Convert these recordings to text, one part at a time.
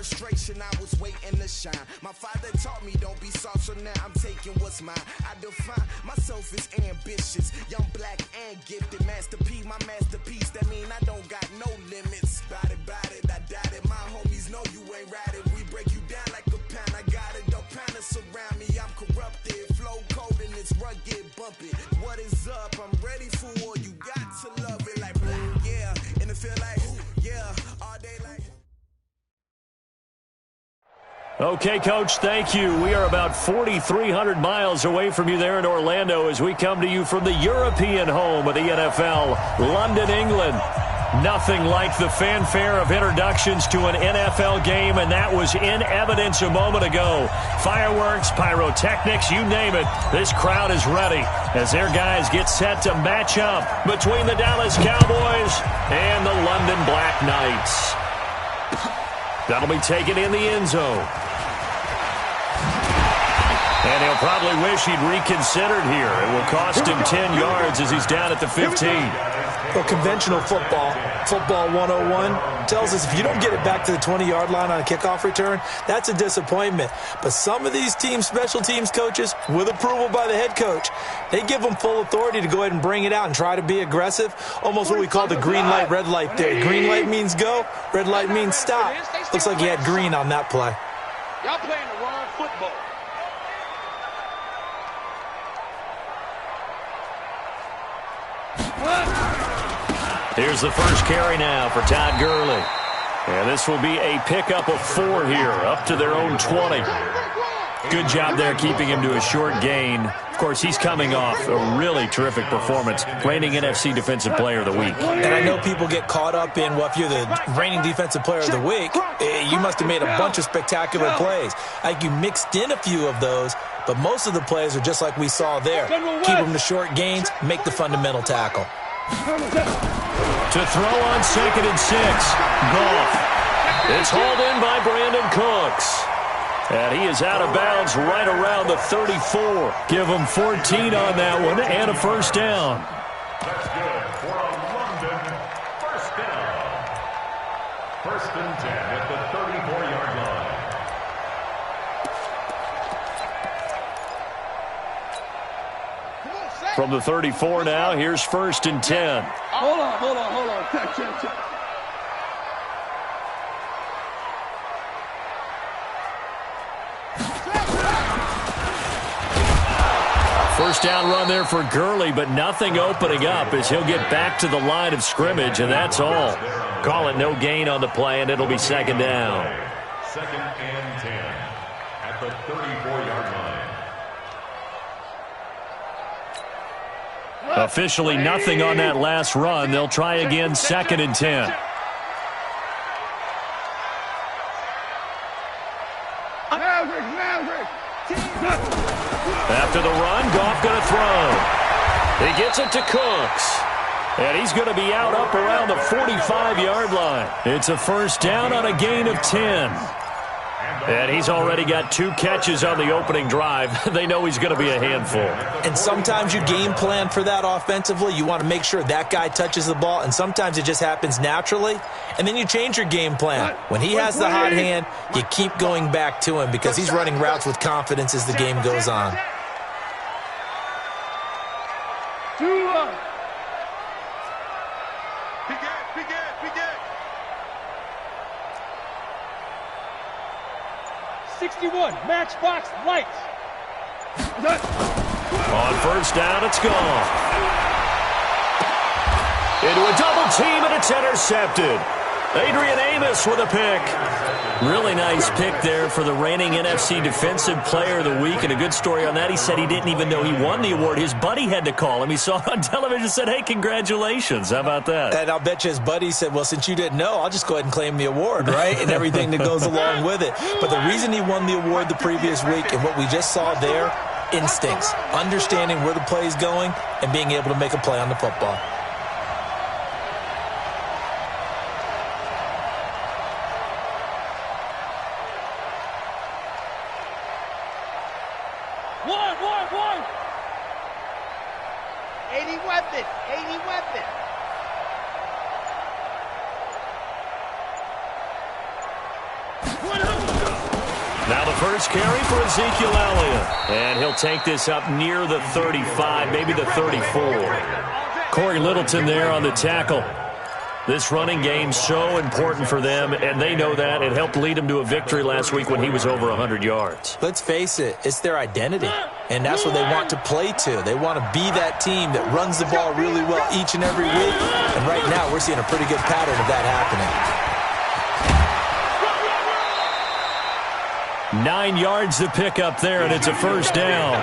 frustration, I was waiting to shine. My father taught me don't be soft, so now I'm taking what's mine. I define myself as ambitious, young, black, and gifted. Masterpiece, my masterpiece, that mean I don't got no limits. Bout it, I doubt it. My homies know you ain't ride it. We break you down like a pound. I got it, don't pound it surround me. I'm corrupted, flow cold and it's rugged, bumpy. What is up? I'm ready for war. You got to love it like black, yeah. And it feel like, yeah, all day like. Okay, Coach, thank you. We are about 4,300 miles away from you there in Orlando as we come to you from the European home of the NFL, London, England. Nothing like the fanfare of introductions to an NFL game, and that was in evidence a moment ago. Fireworks, pyrotechnics, you name it. This crowd is ready as their guys get set to match up between the Dallas Cowboys and the London Black Knights. That'll be taken in the end zone. And he'll probably wish he'd reconsidered here. It will cost him 10 yards as he's down at the 15. Well, conventional football 101, tells us if you don't get it back to the 20-yard line on a kickoff return, that's a disappointment. But some of these team special teams coaches, with approval by the head coach, they give them full authority to go ahead and bring it out and try to be aggressive, almost what we call the green light, red light there. Green light means go, red light means stop. Looks like he had green on that play. Y'all playing the wrong football. Here's the first carry now for Todd Gurley. And this will be a pickup of 4 here, up to their own 20. Good job there keeping him to a short gain. Of course, he's coming off a really terrific performance, reigning NFC Defensive Player of the Week. And I know people get caught up in, well, if you're the reigning Defensive Player of the Week, you must have made a bunch of spectacular plays. Like you mixed in a few of those, but most of the plays are just like we saw there. Keep them to short gains, make the fundamental tackle. To throw on 2nd and 6. Goff. It's hauled in by Brandon Cooks. And he is out of bounds right around the 34. Give him 14 on that one and a first down. That's good for a London first down. 1st and 10 at the 34-yard line. From the 34 now, here's 1st and 10. Hold on. Check. First down run there for Gurley, but nothing opening up as he'll get back to the line of scrimmage, and that's all. Call it no gain on the play, and it'll be 2nd down. 2nd and 10 at the 34-yard line. Officially nothing on that last run. They'll try again 2nd and 10. After the run, Goff going to throw. He gets it to Cooks. And he's going to be out up around the 45-yard line. It's a first down on a gain of 10. And he's already got 2 catches on the opening drive. They know he's going to be a handful. And sometimes you game plan for that offensively. You want to make sure that guy touches the ball, and sometimes it just happens naturally. And then you change your game plan. When he has the hot hand, you keep going back to him because he's running routes with confidence as the game goes on. 61, matchbox lights. On first down, it's gone. Into a double team, and it's intercepted. Adrian Amos with a pick. Really nice pick there for the reigning NFC Defensive Player of the Week. And a good story on that, he said he didn't even know he won the award. His buddy had to call him. He saw it on television and said, hey, congratulations. How about that? And I'll bet you his buddy said, well, since you didn't know, I'll just go ahead and claim the award, right? And everything that goes along with it. But the reason he won the award the previous week and what we just saw there, instincts, understanding where the play is going and being able to make a play on the football. One. 80 weapon. What Now the first carry for Ezekiel Elliott. And he'll take this up near the 35, maybe the 34. Corey Littleton there on the tackle. This running game's so important for them, and they know that. It helped lead them to a victory last week when he was over 100 yards. Let's face it, it's their identity, and that's what they want to play to. They want to be that team that runs the ball really well each and every week, and right now we're seeing a pretty good pattern of that happening. 9 yards to pick up there, and it's a first down.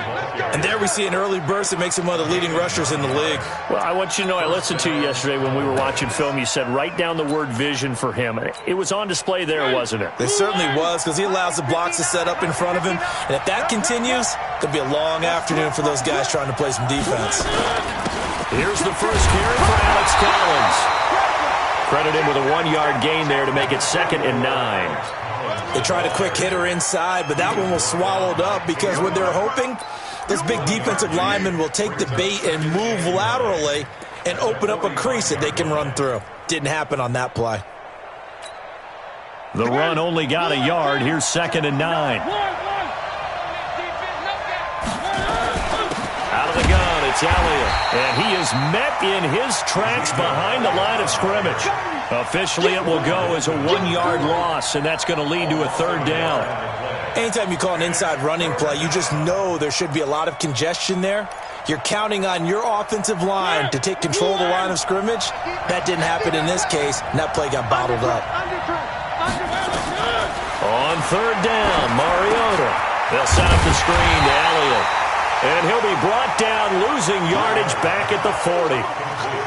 And there we see an early burst that makes him one of the leading rushers in the league. Well, I want you to know, I listened to you yesterday when we were watching film. You said write down the word vision for him. It was on display there, wasn't it? It certainly was, because he allows the blocks to set up in front of him. And if that continues, it'll be a long afternoon for those guys trying to play some defense. Here's the first carry for Alex Collins. Credit him with a 1-yard gain there to make it 2nd and 9. They tried a quick hitter inside, but that one was swallowed up because what they're hoping, those big defensive linemen will take the bait and move laterally and open up a crease that they can run through. Didn't happen on that play. The run only got a yard. Here's 2nd and 9. Out of the gun, it's Elliott. And he is met in his tracks behind the line of scrimmage. Officially, it will go as a 1-yard loss, and that's going to lead to a 3rd down. Anytime you call an inside running play, you just know there should be a lot of congestion there. You're counting on your offensive line to take control of the line of scrimmage. That didn't happen in this case, and that play got bottled up. On 3rd down, Mariota. They'll set up the screen to Elliott. And he'll be brought down, losing yardage back at the 40.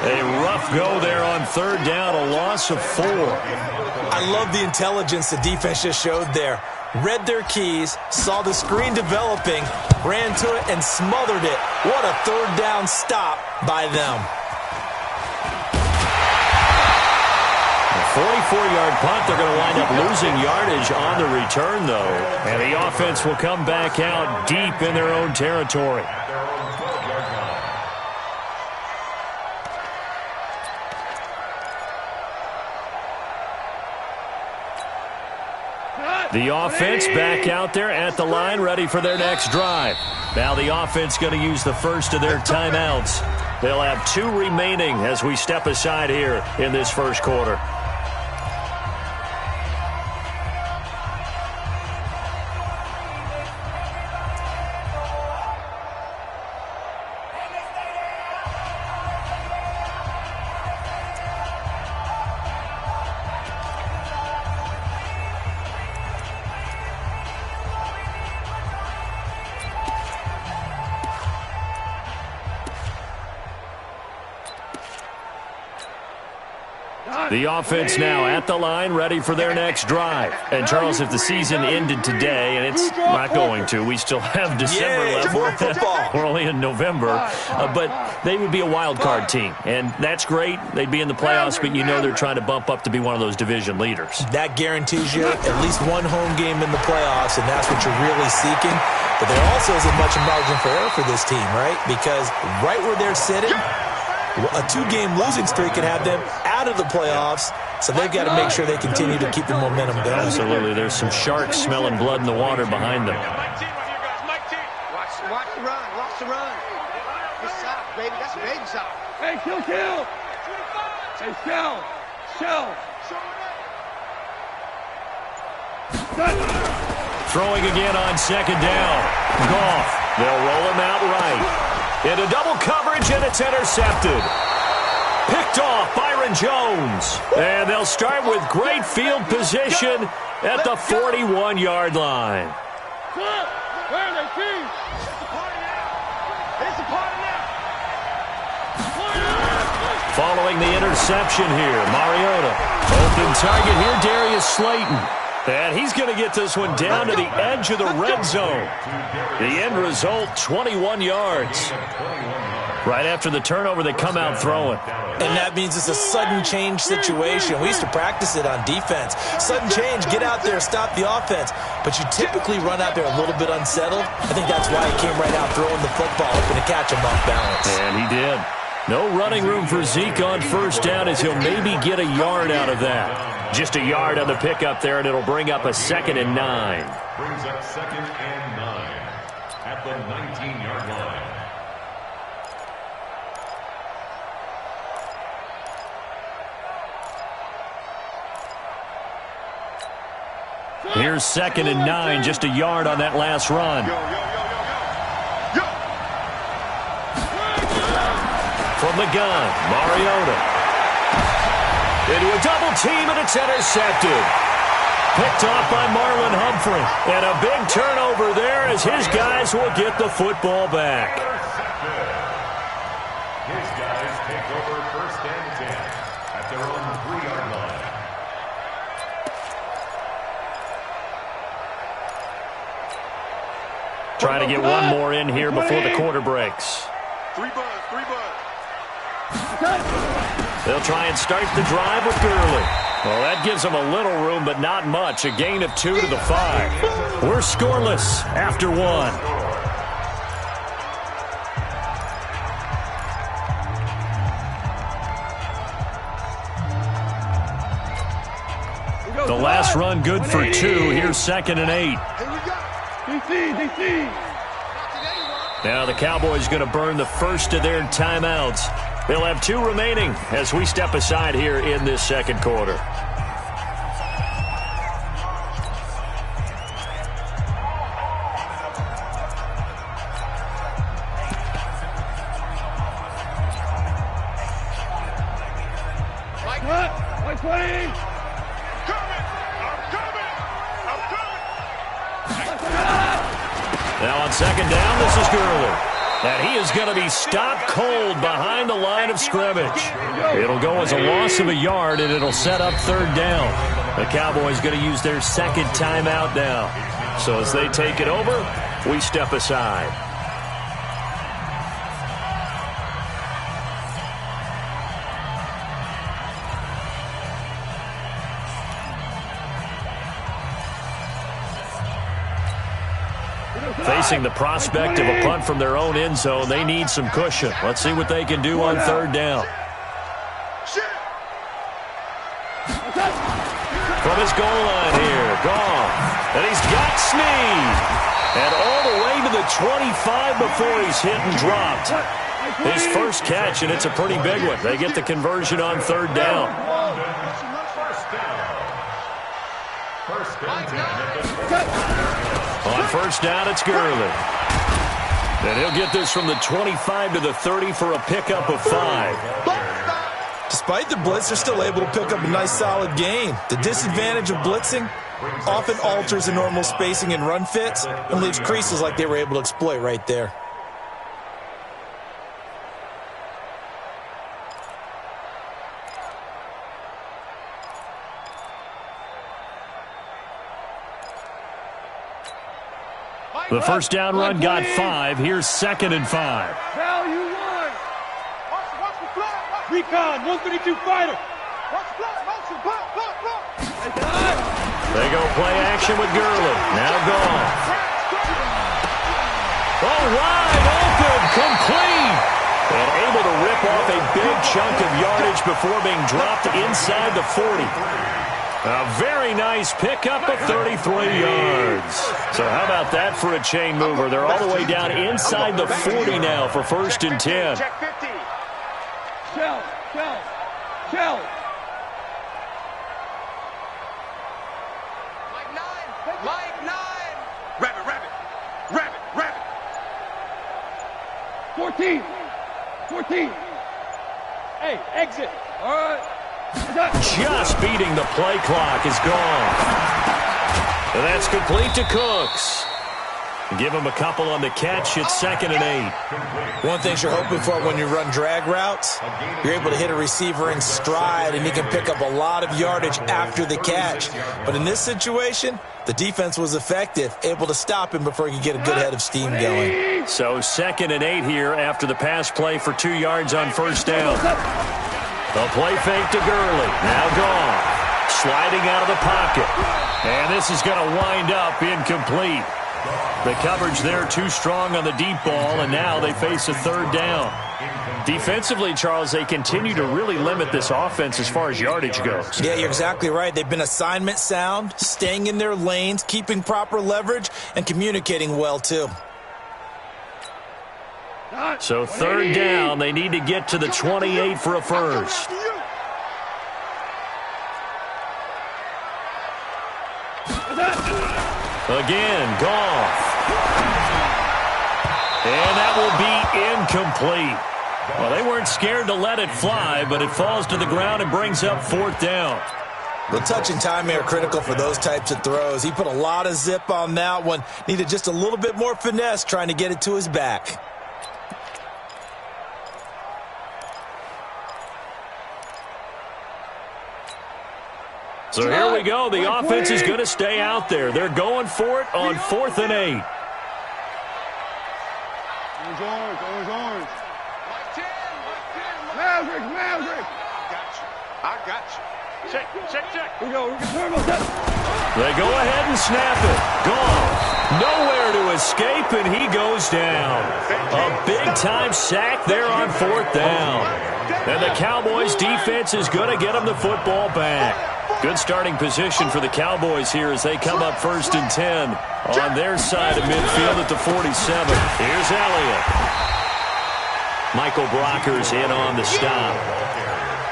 A rough go there on 3rd down, a loss of 4. I love the intelligence the defense just showed there. Read their keys, saw the screen developing, ran to it, and smothered it. What a 3rd down stop by them. 44-yard punt. They're going to wind up losing yardage on the return, though. And the offense will come back out deep in their own territory. The offense back out there at the line, ready for their next drive. Now the offense going to use the first of their timeouts. They'll have 2 remaining as we step aside here in this first quarter. The offense now at the line, ready for their next drive. And, Charles, if the season ended today, and it's not going to, we still have December left. More football. We're only in November. But they would be a wild card team. And that's great. They'd be in the playoffs, but you know they're trying to bump up to be one of those division leaders. That guarantees you at least one home game in the playoffs, and that's what you're really seeking. But there also isn't much margin for error for this team, right? Because right where they're sitting, a 2-game losing streak can have them out of the playoffs, so they've got to make sure they continue to keep the momentum going. Absolutely. There's some sharks smelling blood in the water behind them. Watch the run. Watch the run. Good stop, baby. That's a baby stop. Hey, kill. Hey, shell. Throwing again on 2nd down. Goff. They'll roll him out right. Into double coverage, and it's intercepted. Picked off Byron Jones. And they'll start with great field position at the 41-yard line. Where are they, team? It's a party now. Following the interception here, Mariota. Open target here, Darius Slayton. And he's going to get this one down to the edge of the red zone. The end result, 21 yards. Right after the turnover, they come out throwing. And that means it's a sudden change situation. We used to practice it on defense. Sudden change, get out there, stop the offense. But you typically run out there a little bit unsettled. I think that's why he came right out throwing the football, hoping to catch him off balance. And he did. No running room for Zeke on 1st down as he'll maybe get a yard out of that. Just a yard on the pickup there, and it'll bring up a 2nd and 9. Brings up 2nd and 9 at the 19-yard line. Here's 2nd and 9, just a yard on that last run. From the gun, Mariota. Into a double team, and it's intercepted. Picked off by Marlon Humphrey. And a big turnover there as his guys will get the football back. His guys take over 1st and 10 at their own 3-yard line. Trying to get one more in here before the quarter breaks. 3 buzz. They'll try and start the drive with Gurley. Well, that gives them a little room, but not much. A gain of 2 to the 5. We're scoreless after 1. The last run good for 2. Here's 2nd and 8. Now the Cowboys going to burn the first of their timeouts. They'll have 2 remaining as we step aside here in this second quarter. Now on 2nd down, this is Gurley. And he is going to be stopped cold behind the line of scrimmage. It'll go as a loss of a yard, and it'll set up 3rd down. The Cowboys going to use their 2nd timeout now. So as they take it over, we step aside. Facing the prospect of a punt from their own end zone, they need some cushion. Let's see what they can do on 3rd down. From his goal line here, gone. And he's got Snead. And all the way to the 25 before he's hit and dropped. His first catch, and it's a pretty big one. They get the conversion on 3rd down. First and 10. On 1st down, it's Gurley. And he'll get this from the 25 to the 30 for a pickup of 5. Despite the blitz, they're still able to pick up a nice solid gain. The disadvantage of blitzing often alters the normal spacing and run fits and leaves creases like they were able to exploit right there. The first down run got 5. Here's 2nd and 5. Now you won. Watch the flat. Recon, 132 fighter. Watch the flat. Block. They go play action with Gurley. Now gone. Oh, wide open, complete. And able to rip off a big chunk of yardage before being dropped inside the 40. A very nice pickup of 33 yards. So how about that for a chain mover? They're all the way down inside the 40 now for 1st and 10. Check 50. Shell. Mike 9. Rabbit. 14. Hey, exit. All right. Just beating the play clock is gone. And that's complete to Cooks. Give him a couple on the catch. It's 2nd and 8. One thing you're hoping for when you run drag routes, you're able to hit a receiver in stride and he can pick up a lot of yardage after the catch. But in this situation, the defense was effective, able to stop him before he could get a good head of steam going. So 2nd and 8 here after the pass play for 2 yards on 1st down. A play fake to Gurley. Now gone. Sliding out of the pocket. And this is going to wind up incomplete. The coverage there too strong on the deep ball, and now they face a third down. Defensively, Charles, they continue to really limit this offense as far as yardage goes. Yeah, you're exactly right. They've been assignment sound, staying in their lanes, keeping proper leverage, and communicating well, too. So third down, they need to get to the 28 for a first. Again, Goff. And that will be incomplete. Well, they weren't scared to let it fly, but it falls to the ground and brings up fourth down. The touch and time are critical for those types of throws. He put a lot of zip on that one. Needed just a little bit more finesse trying to get it to his back. So here we go. The offense is going to stay out there. They're going for it on 4th and 8. Orange. Maverick. I got you. Check. Here we go. They go ahead and snap it. Gone. Nowhere to escape, and he goes down. A big-time sack there on 4th down. And the Cowboys' defense is going to get them the football back. Good starting position for the Cowboys here as they come up 1st and 10 on their side of midfield at the 47. Here's Elliott. Michael Brocker's in on the stop.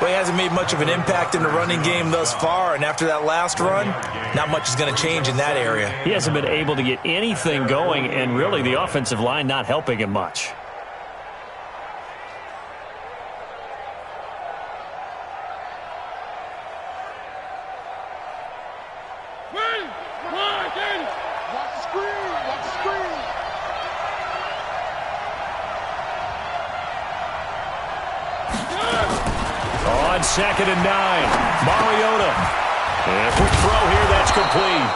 Well, he hasn't made much of an impact in the running game thus far, and after that last run, not much is going to change in that area. He hasn't been able to get anything going, and really the offensive line not helping him much. On 2nd and 9, Mariota. And quick throw here, that's complete.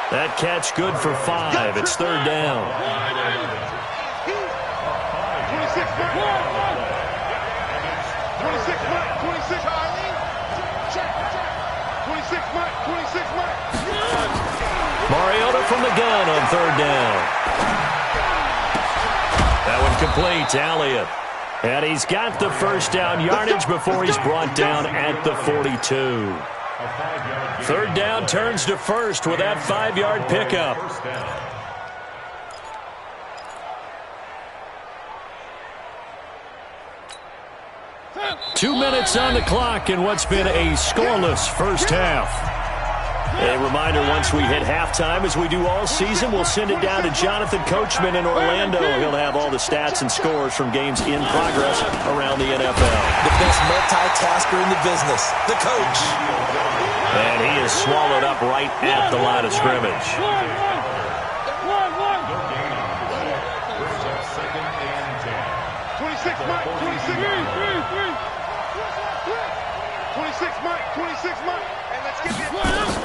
That catch good for 5. It's 3rd down. 26 Mariota from the gun on 3rd down. That one complete to Elliott. And he's got the first down yardage before he's brought down at the 42. 3rd down turns to first with that 5-yard pickup. Two minutes on the clock in what's been a scoreless first half. A reminder, once we hit halftime, as we do all season, we'll send it down to Jonathan Coachman in Orlando. He'll have all the stats and scores from games in progress around the NFL. The best multitasker in the business, the coach. And he is swallowed up right at the line of scrimmage. 26 Mike. And let's get this.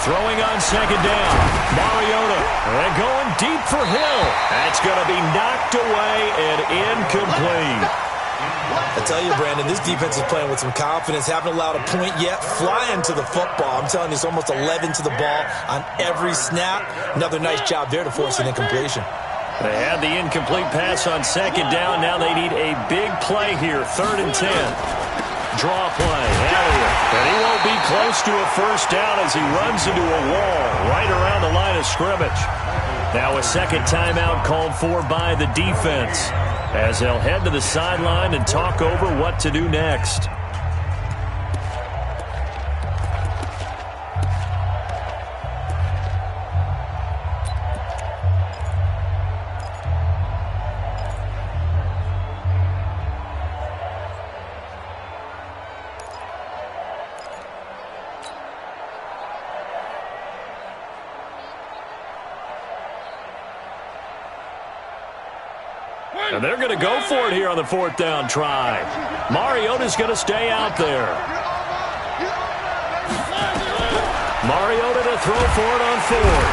Throwing on 2nd down. Mariota. And going deep for Hill. That's going to be knocked away and incomplete. I tell you, Brandon, this defense is playing with some confidence. Haven't allowed a point yet. Flying to the football. I'm telling you, it's almost 11 to the ball on every snap. Another nice job there to force an incompletion. They had the incomplete pass on 2nd down. Now they need a big play here. 3rd and 10. Draw play. Elliott. And he won't be close to a first down as he runs into a wall right around the line of scrimmage. Now a second timeout called for by the defense as they'll head to the sideline and talk over what to do next. And they're going to go for it here on the 4th down try. Mariota's going to stay out there. Mariota to throw for it on 4th.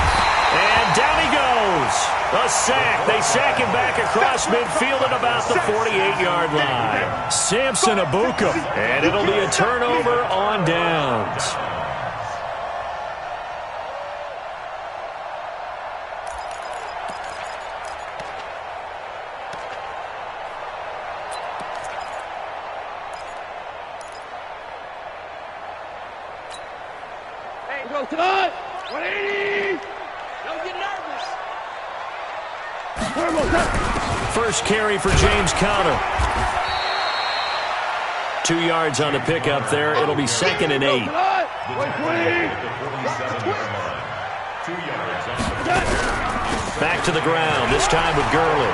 And down he goes. A sack. They sack him back across midfield at about the 48-yard line. Samson Abuka. And it'll be a turnover on downs. Go tonight. 180. Don't get nervous. First carry for James Conner. 2 yards on the pickup there. It'll be 2nd and 8. Back to the ground, this time with Gurley.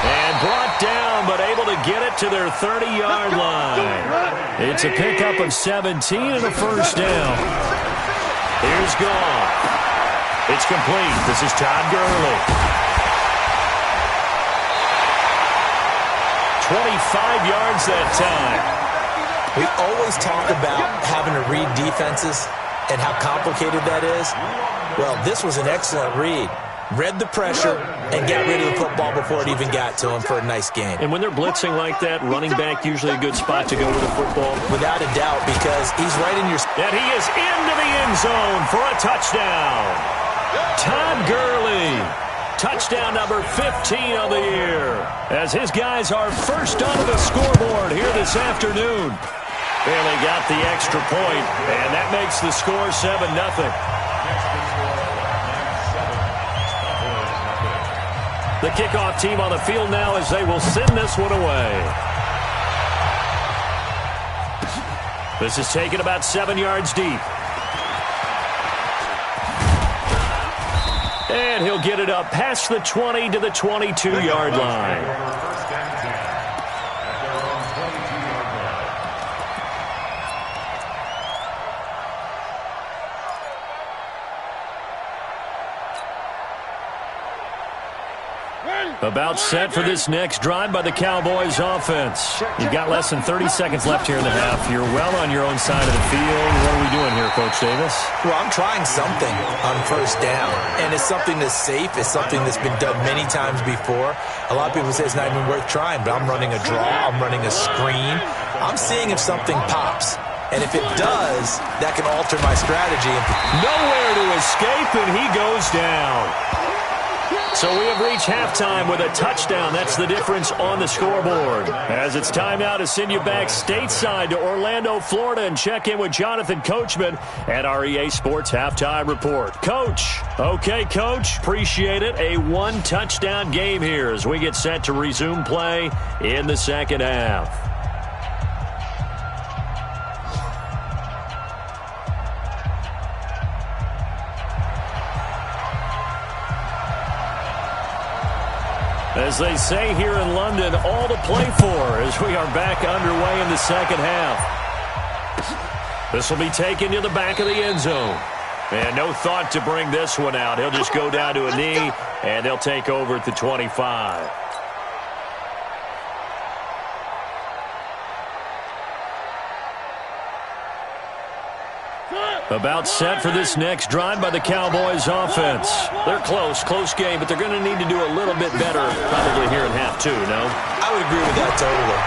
And brought down, but able to get it to their 30-yard line. It's a pickup of 17 and a first down. Here's Goff. It's complete. This is Todd Gurley. 25 yards that time. We always talk about having to read defenses and how complicated that is. Well, this was an excellent read. Read the pressure and got rid of the football before it even got to him for a nice gain. And when they're blitzing like that, running back usually a good spot to go with the football. Without a doubt, because he's right in your... And he is into the end zone for a touchdown. Todd Gurley. Touchdown number 15 of the year. As his guys are first onto the scoreboard here this afternoon. Barely got the extra point, and that makes the score 7-0. The kickoff team on the field now as they will send this one away. This is taken about 7 yards deep. And he'll get it up past the 20 to the 22-yard line. About set for this next drive by the Cowboys offense. You've got less than 30 seconds left here in the half. You're well on your own side of the field. What are we doing here, Coach Davis? Well, I'm trying something on first down, and it's something that's safe. It's something that's been done many times before. A lot of people say it's not even worth trying, but I'm running a draw. I'm running a screen. I'm seeing if something pops. And if it does, that can alter my strategy. Nowhere to escape, and he goes down. So we have reached halftime with a touchdown. That's the difference on the scoreboard. As it's time now to send you back stateside to Orlando, Florida, and check in with Jonathan Coachman at our EA Sports Halftime Report. Coach. Okay, Coach. Appreciate it. A one-touchdown game here as we get set to resume play in the second half. As they say here in London, all to play for as we are back underway in the second half. This will be taken to the back of the end zone. And no thought to bring this one out. He'll just go down to a knee, and they'll take over at the 25. About set for this next drive by the Cowboys offense. They're close game, but they're going to need to do a little bit better probably here in half two, no? I would agree with that totally.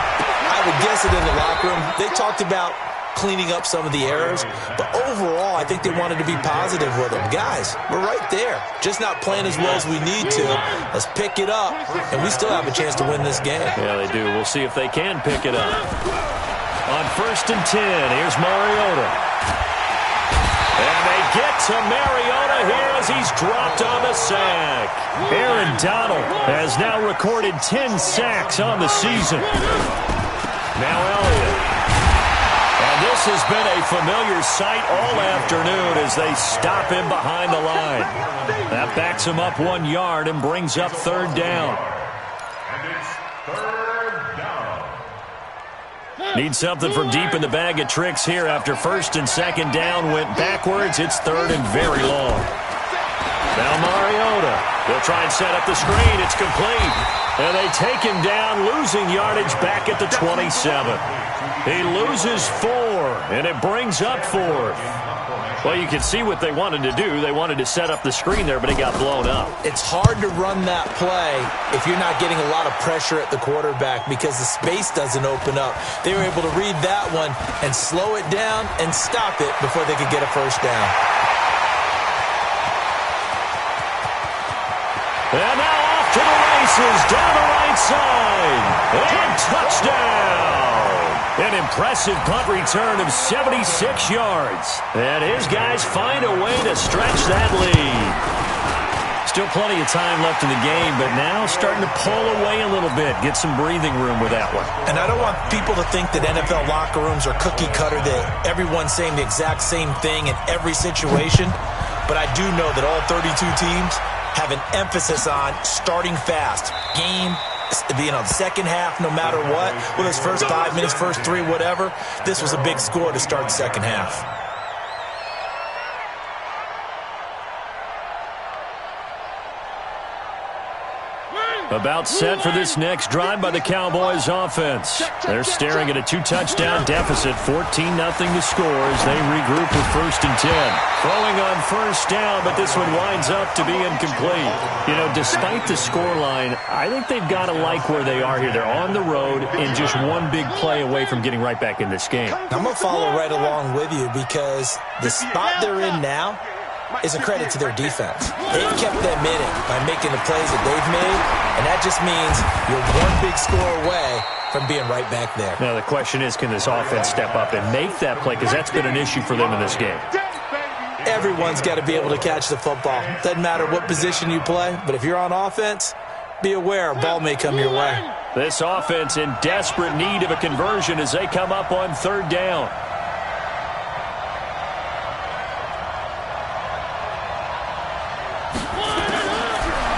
I would guess it in the locker room. They talked about cleaning up some of the errors, but overall, I think they wanted to be positive with them. Guys, we're right there. Just not playing as well as we need to. Let's pick it up, and we still have a chance to win this game. Yeah, they do. We'll see if they can pick it up. On 1st and 10, here's Mariota. And they get to Mariota here as he's dropped on the sack. Aaron Donald has now recorded 10 sacks on the season. Now Elliott. And this has been a familiar sight all afternoon as they stop him behind the line. That backs him up 1 yard and brings up 3rd down. And it's 3rd down. Need something from deep in the bag of tricks here after 1st and 2nd down went backwards. It's 3rd and very long. Now Mariota. They'll try and set up the screen. It's complete. And they take him down, losing yardage back at the 27. He loses 4, and it brings up 4th. Well, you can see what they wanted to do. They wanted to set up the screen there, but it got blown up. It's hard to run that play if you're not getting a lot of pressure at the quarterback because the space doesn't open up. They were able to read that one and slow it down and stop it before they could get a first down. And now off to the races, down the right side. And touchdown! An impressive punt return of 76 yards. And his guys find a way to stretch that lead. Still plenty of time left in the game, but now starting to pull away a little bit. Get some breathing room with that one. And I don't want people to think that NFL locker rooms are cookie cutter, that everyone's saying the exact same thing in every situation. But I do know that all 32 teams have an emphasis on starting fast. The second half, no matter what, with his first 5 minutes, first 3, whatever, this was a big score to start the second half. About set for this next drive by the Cowboys offense. They're staring at a 2-touchdown deficit, 14-0 to score as they regroup with 1st and 10. Throwing on first down, but this one winds up to be incomplete. You know, despite the scoreline, I think they've got to like where they are here. They're on the road and just one big play away from getting right back in this game. I'm going to follow right along with you because the spot they're in now is a credit to their defense. They've kept them in it by making the plays that they've made, and that just means you're one big score away from being right back there. Now, the question is, can this offense step up and make that play? Because that's been an issue for them in this game. Everyone's got to be able to catch the football. Doesn't matter what position you play, but if you're on offense, be aware a ball may come your way. This offense in desperate need of a conversion as they come up on 3rd down.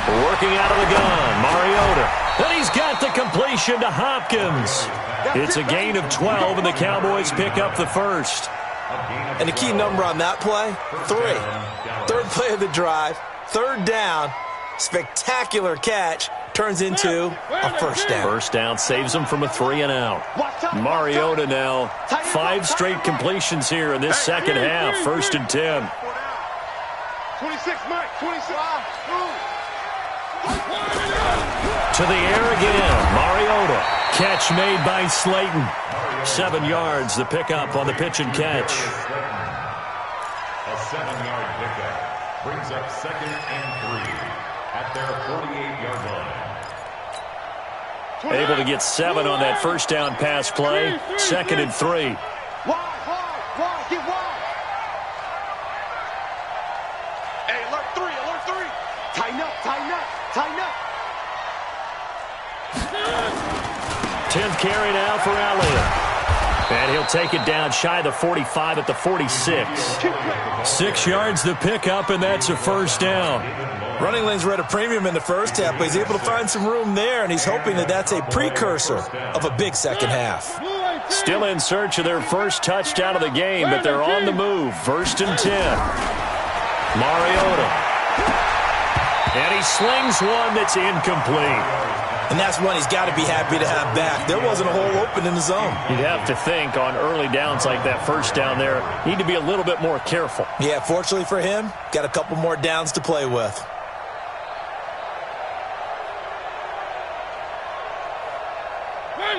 Working out of the gun, Mariota. And he's got the completion to Hopkins. It's a gain of 12, and the Cowboys pick up the first. And the key number on that play, 3. 3rd play of the drive, 3rd down, spectacular catch, turns into a first down. First down saves them from a 3-and-out. Mariota now, 5 straight completions here in this second half, 1st and 10. 26, Mike, 26. To the air again, Mariota. Catch made by Slayton. 7 yards, the pickup on the pitch and catch. A 7-yard pickup brings up 2nd and 3 at their 48-yard line. Able to get 7 on that first down pass play. 2nd and 3. Wide, get wide. Hey, alert 3. Tighten up. 10th carry now for Elliott. And he'll take it down shy of the 45 at the 46. 6 yards the pickup, and that's a first down. Running lanes were at a premium in the first half, but he's able to find some room there, and he's hoping that that's a precursor of a big second half. Still in search of their first touchdown of the game, but they're on the move. 1st and 10. Mariota. And he slings one that's incomplete. And that's one he's got to be happy to have back. There wasn't a hole open in the zone. You'd have to think on early downs like that first down there, need to be a little bit more careful. Yeah, fortunately for him, got a couple more downs to play with.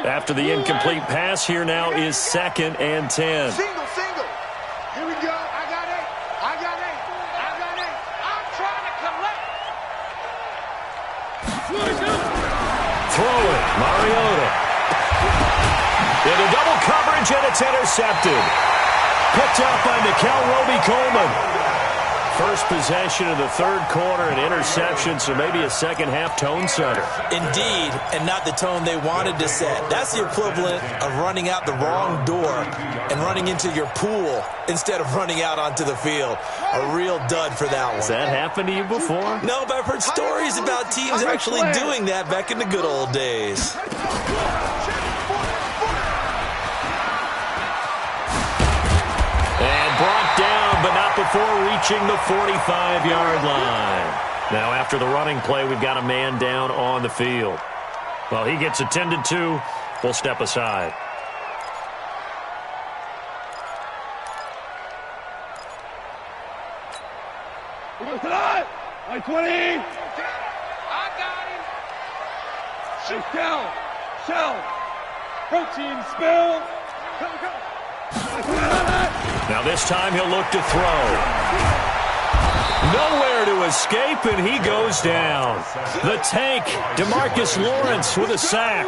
After the incomplete pass, here now is 2nd and 10. Single. Here we go. I got 8. I'm trying to collect. Throw it, Mariota. Into double coverage, and it's intercepted. Picked up by Nickel Roby-Coleman. First possession of the 3rd quarter, an interception, so maybe a second-half tone setter. Indeed, and not the tone they wanted to set. That's the equivalent of running out the wrong door and running into your pool instead of running out onto the field. A real dud for that one. Has that happened to you before? No, but I've heard stories about teams actually doing that back in the good old days. And brought down, but not before reaching the 45-yard line. Now, after the running play, we've got a man down on the field. Well, he gets attended to. We'll step aside. Like 20. I got him. Shell. Protein spill. Go. Now this time he'll look to throw. Nowhere to escape, and he goes down. The tank, DeMarcus Lawrence with a sack.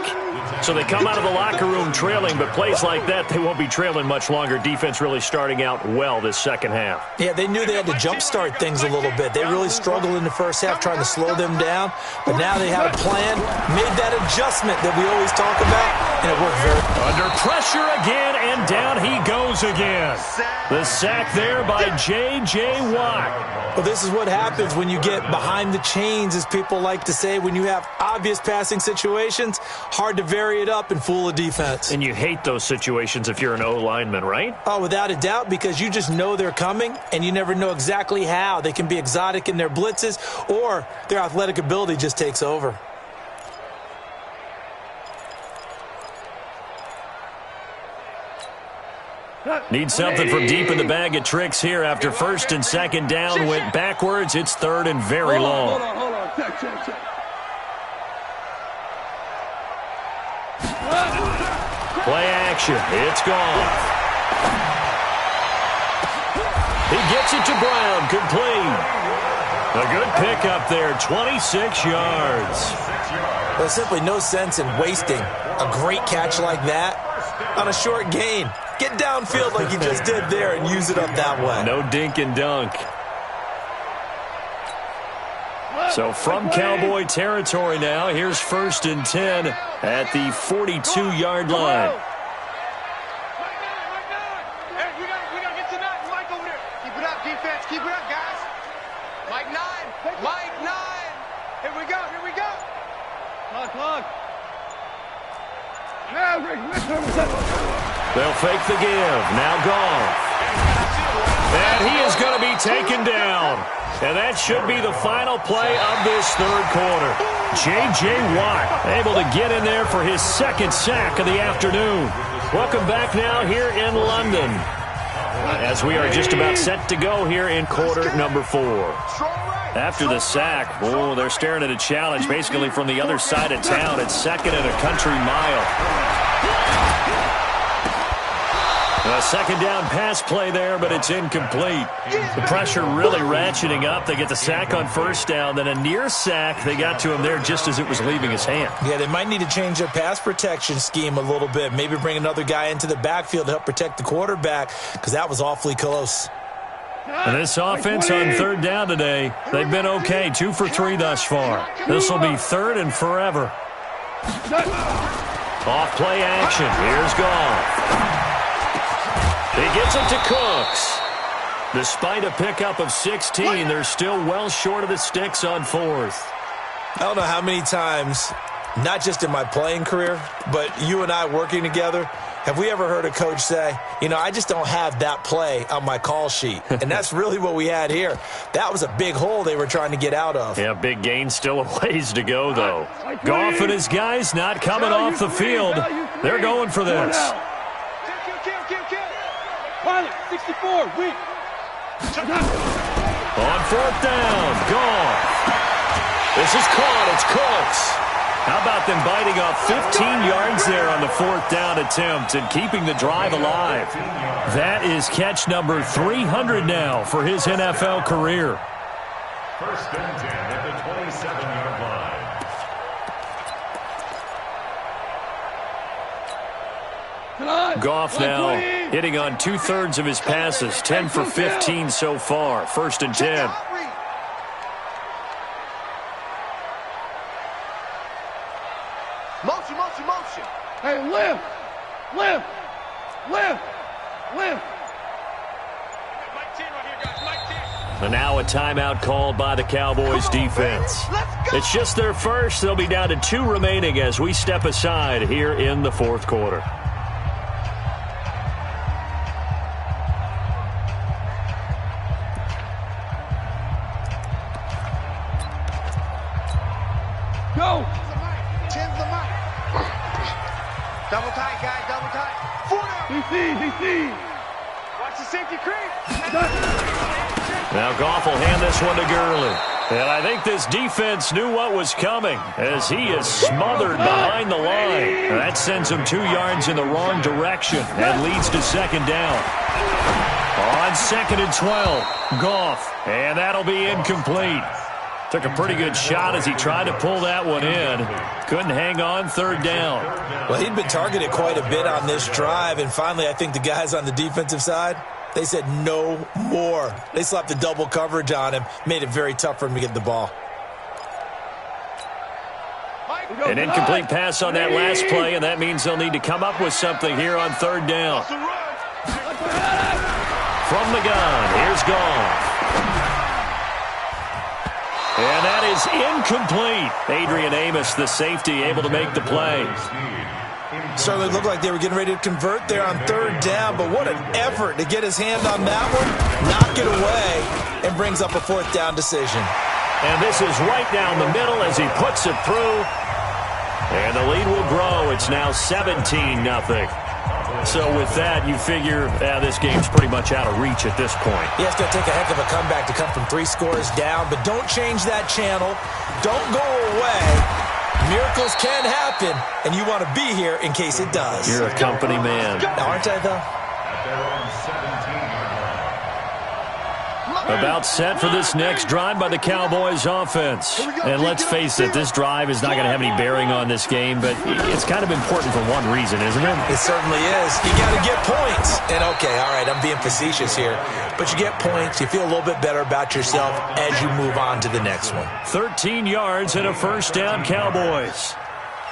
So they come out of the locker room trailing, but plays like that, they won't be trailing much longer. Defense really starting out well this second half. Yeah, they knew they had to jumpstart things a little bit. They really struggled in the first half trying to slow them down, but now they have a plan, made that adjustment that we always talk about, and it worked very well. Under pressure again, and down he goes again. The sack there by J.J. Watt. Well, this is what happens when you get behind the chains, as people like to say. When you have obvious passing situations, hard to vary it up and fool a defense. And you hate those situations if you're an O-lineman, right? Oh, without a doubt, because you just know they're coming, and you never know exactly how. They can be exotic in their blitzes, or their athletic ability just takes over. Need something from deep in the bag of tricks here after first and second down went backwards. It's third and very long. Hold on. Check. Play action. It's gone. He gets it to Brown. Complete. A good pickup there. 26 yards. There's simply no sense in wasting a great catch like that on a short gain. Get downfield like you just did there and use it up that way. No dink and dunk. So from Cowboy territory now, here's first and 10 at the 42-yard line. Hey, we gotta get to that. Mike over there. Keep it up, defense. Keep it up, guys. Mike 9. Here we go. Clock. They'll fake the give. Now Goff. And he is going to be taken down. And that should be the final play of this third quarter. J.J. Watt able to get in there for his second sack of the afternoon. Welcome back now here in London, as we are just about set to go here in quarter number 4. After the sack, they're staring at a challenge basically from the other side of town. It's second and a country mile. A second down pass play there, but it's incomplete. The pressure really ratcheting up. They get the sack on first down, then a near sack. They got to him there just as it was leaving his hand. Yeah, they might need to change their pass protection scheme a little bit. Maybe bring another guy into the backfield to help protect the quarterback, because that was awfully close. And this offense on third down today, they've been okay. 2 for 3 thus far. This will be third and forever. Off play action. Here's Goff. He gets it to Cooks. Despite a pickup of 16, they're still well short of the sticks on fourth. I don't know how many times, not just in my playing career, but you and I working together, have we ever heard a coach say, I just don't have that play on my call sheet. And that's really what we had here. That was a big hole they were trying to get out of. Yeah, big gain, still a ways to go, though. Goff and his guys not coming off the field. They're going for this. Pilot, 64, weak. On fourth down, Goff. This is caught. It's Cooks. How about them biting off 15 yards there on the fourth down attempt and keeping the drive alive? That is catch number 300 now for his NFL career. First and 10 at the 27-yard line. Goff now hitting on 2/3 of his passes, 10 for 15 so far. First and 10. Motion. Hey, lift. Mike 10 right here, guys. Mike 10. And now a timeout called by the Cowboys defense. It's just their first. They'll be down to 2 remaining as we step aside here in the fourth quarter. Go. Chin's the mic. Double tight, guys. Double tight. DC. Watch the safety creep. Now Goff will hand this one to Gurley. And I think this defense knew what was coming as he is smothered behind the line. That sends him 2 yards in the wrong direction and leads to second down. On 2nd and 12, Goff, and that'll be incomplete. Took a pretty good shot as he tried to pull that one in. Couldn't hang on 3rd down. Well, he'd been targeted quite a bit on this drive, and finally I think the guys on the defensive side, they said no more. They slapped the double coverage on him, made it very tough for him to get the ball. An incomplete pass on that last play, and that means they'll need to come up with something here on 3rd down. From the gun, here's Goff. And that is incomplete. Adrian Amos, the safety, able to make the play. Certainly looked like they were getting ready to convert there on 3rd down, but what an effort to get his hand on that one, knock it away, and brings up a 4th down decision. And this is right down the middle as he puts it through. And the lead will grow. It's now 17-0. So with that, you figure this game's pretty much out of reach at this point. Yeah, it's going to take a heck of a comeback to come from 3 scores down, but don't change that channel. Don't go away. Miracles can happen, and you want to be here in case it does. You're a company man. Now, aren't I, though? About set for this next drive by the Cowboys offense. And let's face it, this drive is not going to have any bearing on this game, but it's kind of important for one reason, isn't it? It certainly is. You got to get points. And okay, all right, I'm being facetious here, but you get points, you feel a little bit better about yourself as you move on to the next one. 13 yards and a 1st down, Cowboys.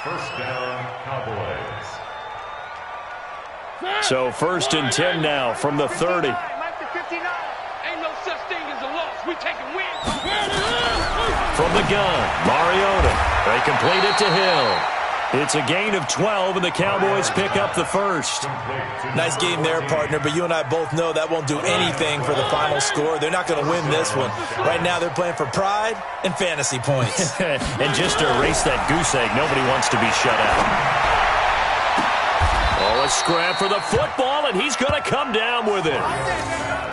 1st down, Cowboys. So 1st and 10 now from the 30. From the gun, Mariota. They complete it to Hill. It's a gain of 12, and the Cowboys pick up the 1st. Nice game there, partner, but you and I both know that won't do anything for the final score. They're not going to win this one. Right now they're playing for pride and fantasy points. And just to erase that goose egg, nobody wants to be shut out. Oh, a scrap for the football, and he's going to come down with it.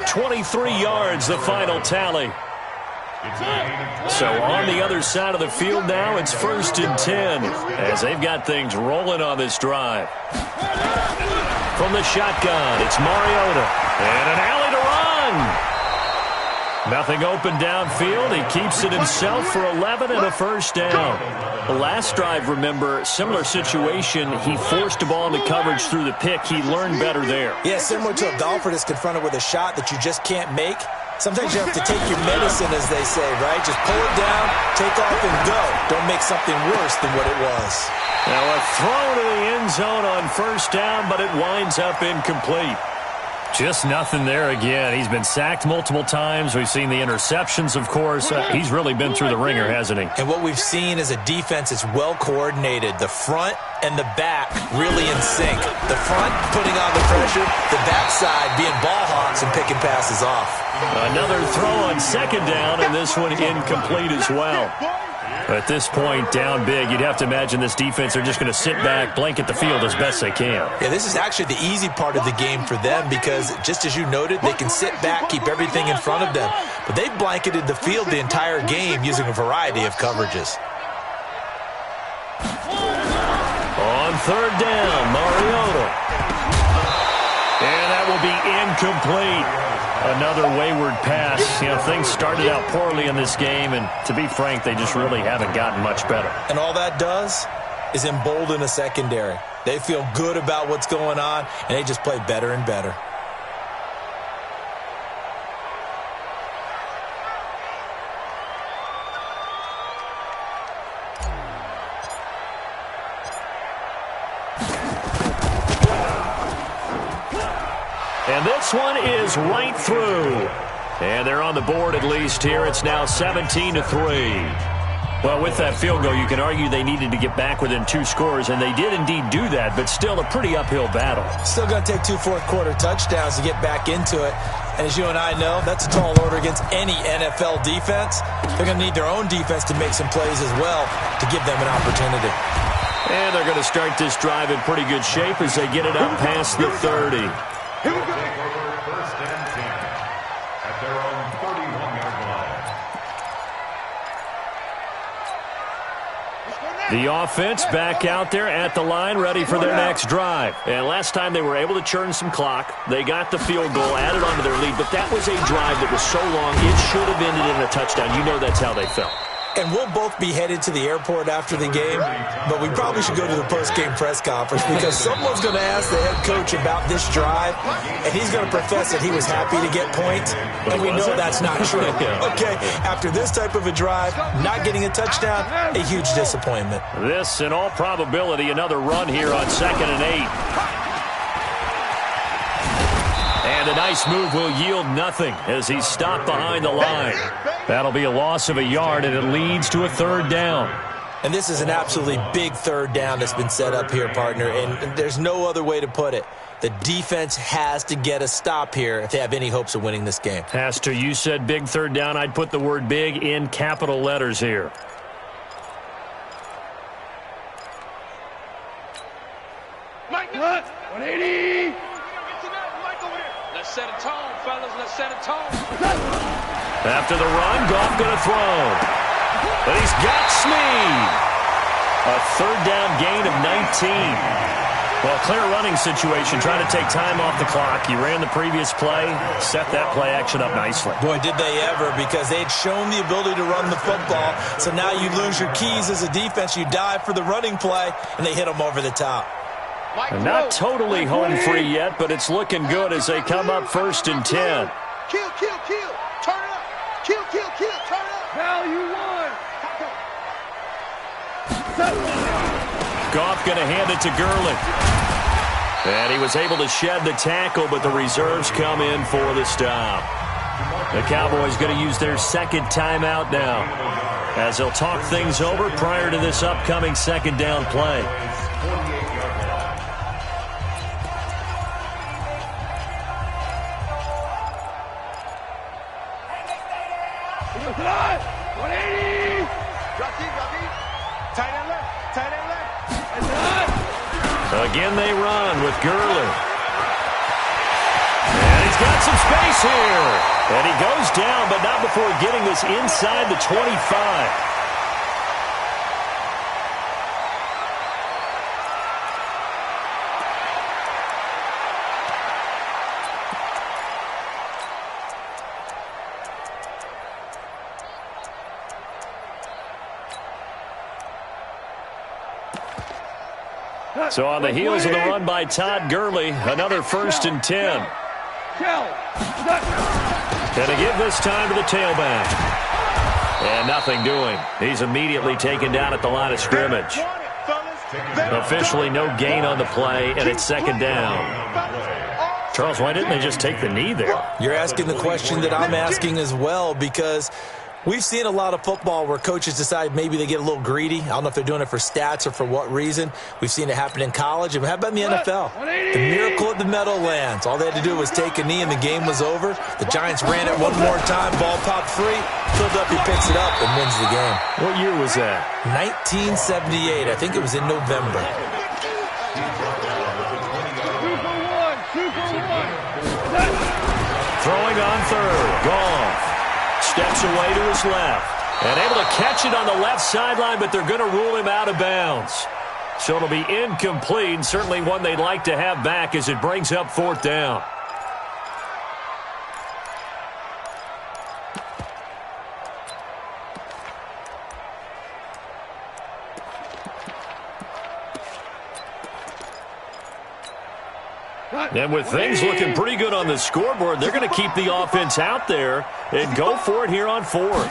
23 yards, the final tally. So on the other side of the field now, it's 1st and 10 as they've got things rolling on this drive. From the shotgun, it's Mariota. And an alley to run. Nothing open downfield. He keeps it himself for 11 and a 1st down. The last drive, remember, similar situation. He forced the ball into coverage through the pick. He learned better there. Yeah, similar to a golfer that's confronted with a shot that you just can't make. Sometimes you have to take your medicine, as they say, right? Just pull it down, take off, and go. Don't make something worse than what it was. Now a throw to the end zone on 1st down, but it winds up incomplete. Just nothing there again. He's been sacked multiple times. We've seen the interceptions, of course. He's really been through the ringer, hasn't he? And what we've seen is a defense that's well coordinated. The front and the back really in sync. The front putting on the pressure, the backside being ball hawks and picking passes off. Another throw on 2nd down, and this one incomplete as well. At this point, down big, you'd have to imagine this defense are just going to sit back, blanket the field as best they can. Yeah, this is actually the easy part of the game for them because, just as you noted, they can sit back, keep everything in front of them. But they've blanketed the field the entire game using a variety of coverages. On 3rd down, Mariota. And that will be incomplete. Another wayward pass. You know, things started out poorly in this game, and to be frank, they just really haven't gotten much better. And all that does is embolden a secondary. They feel good about what's going on, and they just play better and better. And this one is right through. And they're on the board at least here. It's now 17-3. Well, with that field goal, you can argue they needed to get back within 2 scores, and they did indeed do that, but still a pretty uphill battle. Still going to take 2 fourth-quarter touchdowns to get back into it. And as you and I know, that's a tall order against any NFL defense. They're going to need their own defense to make some plays as well to give them an opportunity. And they're going to start this drive in pretty good shape as they get it up past the 30. Here we go. Take over 1st and 10 at their own 31-yard line. The offense back out there at the line, ready for their next drive. And last time they were able to churn some clock. They got the field goal, added on to their lead, but that was a drive that was so long, it should have ended in a touchdown. You know that's how they felt. And we'll both be headed to the airport after the game, but we probably should go to the post-game press conference because someone's going to ask the head coach about this drive, and he's going to profess that he was happy to get points, and we know that's not true. Okay, after this type of a drive, not getting a touchdown, a huge disappointment. This, in all probability, another run here on 2nd and 8. And a nice move will yield nothing as he's stopped behind the line. That'll be a loss of a yard, and it leads to a 3rd down. And this is an absolutely big 3rd down that's been set up here, partner, and there's no other way to put it. The defense has to get a stop here if they have any hopes of winning this game. Pastor, you said big 3rd down. I'd put the word big in capital letters here. Mike, 180. Let's set a tone, fellas. Let's set a tone. After the run, Goff going to throw. But he's got Smead. A 3rd down gain of 19. Well, clear running situation, trying to take time off the clock. He ran the previous play, set that play action up nicely. Boy, did they ever, because they had shown the ability to run the football. So now you lose your keys as a defense. You dive for the running play, and they hit them over the top. Not totally home free yet, but it's looking good as they come up 1st and 10. Kill, kill, kill. Turn up. Kill, kill, kill. Turn up. Value 1. Goff going to hand it to Gurley. And he was able to shed the tackle, but the reserves come in for the stop. The Cowboys going to use their 2nd timeout now as they'll talk things over prior to this upcoming 2nd down play. Again they run with Gurley. And he's got some space here. And he goes down, but not before getting this inside the 25. So on the heels of the run by Todd Gurley, another 1st and 10. And to give this time to the tailback. And nothing doing. He's immediately taken down at the line of scrimmage. Officially no gain on the play, and it's 2nd down. Charles, why didn't they just take the knee there? You're asking the question that I'm asking as well, because we've seen a lot of football where coaches decide maybe they get a little greedy. I don't know if they're doing it for stats or for what reason. We've seen it happen in college. And how about in the NFL? The miracle at the Meadowlands. All they had to do was take a knee and the game was over. The Giants ran it one more time. Ball popped free. Philadelphia picks it up and wins the game. What year was that? 1978. I think it was in November. 2-for-1. Throwing on 3rd. Goff. Steps away to his left. And able to catch it on the left sideline, but they're going to rule him out of bounds. So it'll be incomplete, and certainly one they'd like to have back as it brings up 4th down. And with things looking pretty good on the scoreboard, they're going to keep the offense out there and go for it here on 4th.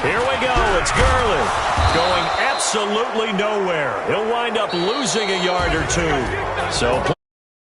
Here we go. It's Gurley going absolutely nowhere. He'll wind up losing a yard or 2. So